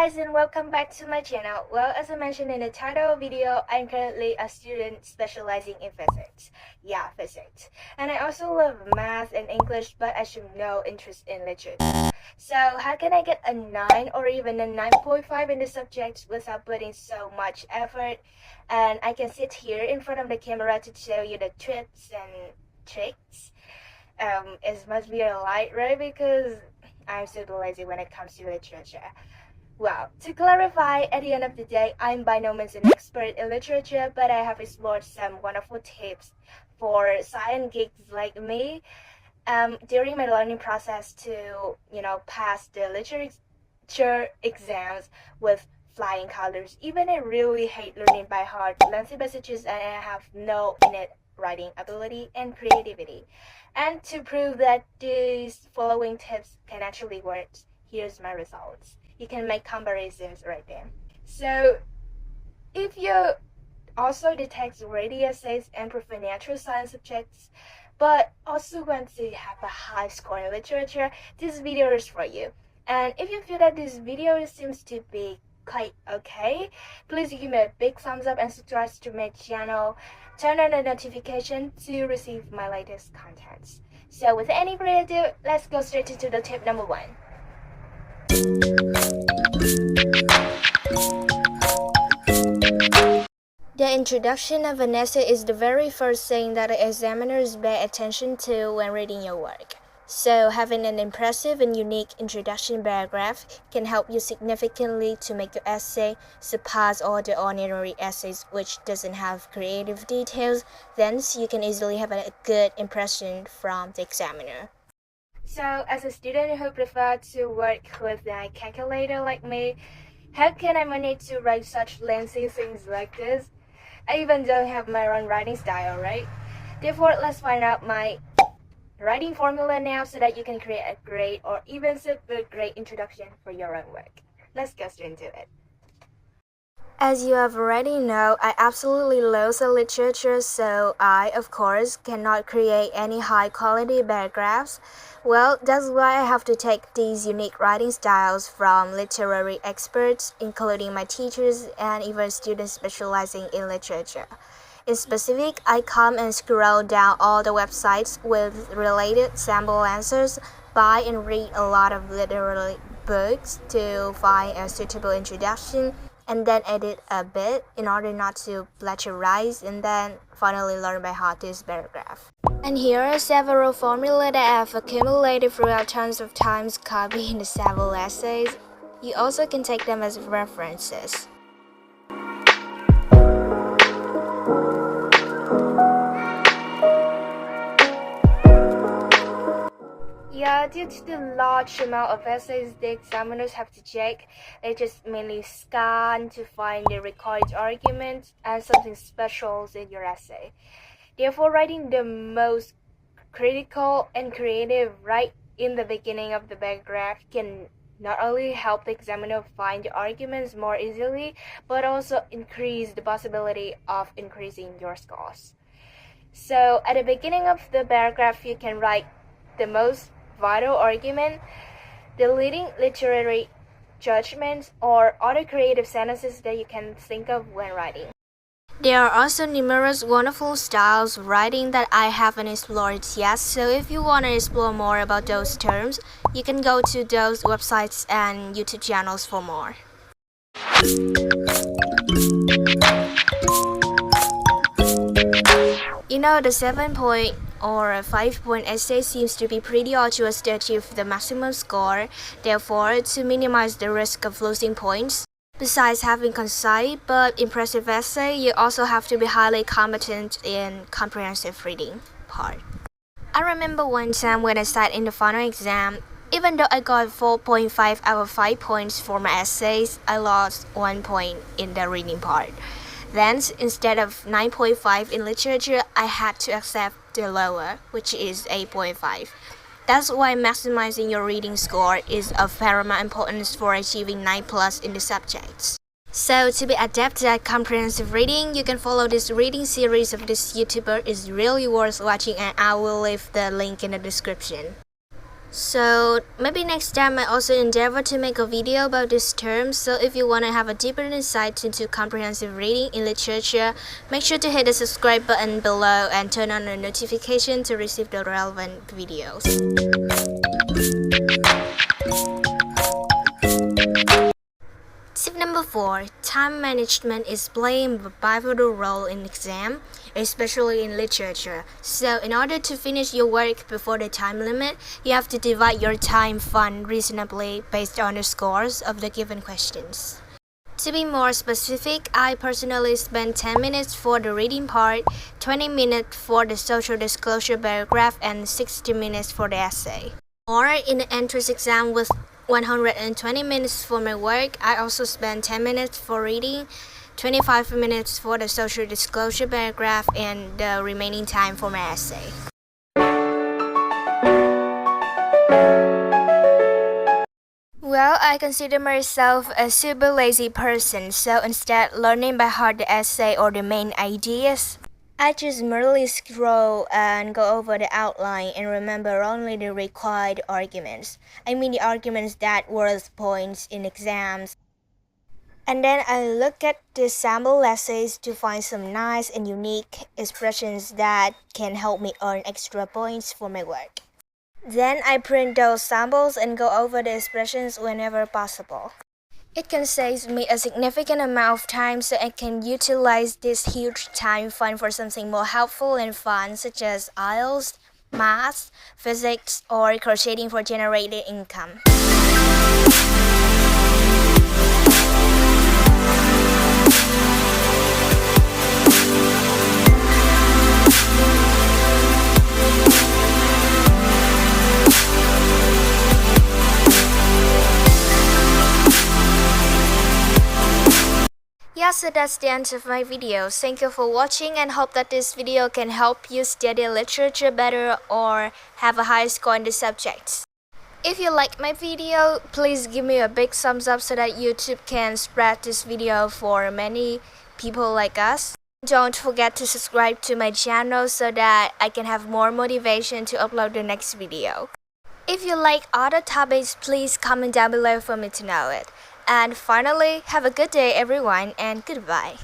guys, and welcome back to my channel. Well, as I mentioned in the title of the video, I'm currently a student specializing in physics. Yeah, physics. And I also love math and English, but I show no interest in literature. So how can I get a 9 or even a 9.5 in the subjects without putting so much effort? And I can sit here in front of the camera to show you the tips and tricks. It must be a light, right? Because I'm super lazy when it comes to literature. Well, to clarify, at the end of the day, I'm by no means an expert in literature, but I have explored some wonderful tips for science geeks like me during my learning process to, pass the literature exams with flying colors. Even I really hate learning by heart lengthy passages and I have no innate writing ability and creativity. And to prove that these following tips can actually work, here's my results. You can make comparisons right there. So if you also detect ready essays and prefer natural science subjects, but also want to have a high score in literature, this video is for you. And if you feel that this video seems to be quite okay, please give me a big thumbs up and subscribe to my channel. Turn on the notification to receive my latest contents. So without any further ado, let's go straight into the tip number 1. The introduction of an essay is the very first thing that the examiners pay attention to when reading your work. So having an impressive and unique introduction paragraph can help you significantly to make your essay surpass all the ordinary essays which doesn't have creative details. Thence you can easily have a good impression from the examiner. So as a student who prefers to work with a calculator like me, how can I manage to write such lengthy things like this? I even don't have my own writing style, right? Therefore, let's find out my writing formula now so that you can create a great or even super great introduction for your own work. Let's get straight into it. As you have already know, I absolutely love the literature, so I, of course, cannot create any high-quality paragraphs. Well, that's why I have to take these unique writing styles from literary experts, including my teachers and even students specializing in literature. In specific, I come and scroll down all the websites with related sample answers, buy and read a lot of literary books to find a suitable introduction, and then edit a bit in order not to plagiarize, and then finally learn by heart this paragraph. And here are several formulas that I have accumulated throughout tons of times copying the several essays. You also can take them as references. Yeah, due to the large amount of essays the examiners have to check, they just mainly scan to find the recorded arguments and something special in your essay. Therefore, writing the most critical and creative right in the beginning of the paragraph can not only help the examiner find the arguments more easily, but also increase the possibility of increasing your scores. So, at the beginning of the paragraph, you can write the most vital argument, the leading literary judgments, or other creative sentences that you can think of when writing. There are also numerous wonderful styles of writing that I haven't explored yet, so if you want to explore more about those terms, you can go to those websites and YouTube channels for more. The 7-point or 5-point essay seems to be pretty arduous to achieve the maximum score. Therefore, to minimize the risk of losing points, besides having concise but impressive essay, you also have to be highly competent in comprehensive reading part. I remember one time when I sat in the final exam, even though I got 4.5 out of 5 points for my essays, I lost 1 point in the reading part. Then, instead of 9.5 in literature, I had to accept the lower, which is 8.5. That's why maximizing your reading score is of paramount importance for achieving 9+ in the subjects. So, to be adept at comprehensive reading, you can follow this reading series of this YouTuber. It's really worth watching, and I will leave the link in the description. So maybe next time I also endeavor to make a video about this term. So if you want to have a deeper insight into comprehensive reading in literature, make sure to hit the subscribe button below and turn on the notification to receive the relevant videos. Tip number 4. Time management is playing a pivotal role in exam, especially in literature. So in order to finish your work before the time limit, you have to divide your time fun reasonably based on the scores of the given questions. To be more specific, I personally spend 10 minutes for the reading part, 20 minutes for the social disclosure paragraph, and 60 minutes for the essay. Or in the entrance exam with 120 minutes for my work, I also spend 10 minutes for reading, 25 minutes for the social disclosure paragraph, and the remaining time for my essay. Well, I consider myself a super lazy person, so instead learning by heart the essay or the main ideas, I just merely scroll and go over the outline and remember only the required arguments. I mean the arguments that worth points in exams. And then I look at the sample essays to find some nice and unique expressions that can help me earn extra points for my work. Then I print those samples and go over the expressions whenever possible. It can save me a significant amount of time, so I can utilize this huge time fund for something more helpful and fun, such as IELTS, math, physics, or crocheting for generating income. Yeah, so that's the end of my video. Thank you for watching and hope that this video can help you study literature better or have a high score in the subjects. If you like my video, please give me a big thumbs up so that YouTube can spread this video for many people like us. Don't forget to subscribe to my channel so that I can have more motivation to upload the next video. If you like other topics, please comment down below for me to know it. And finally, have a good day everyone and goodbye.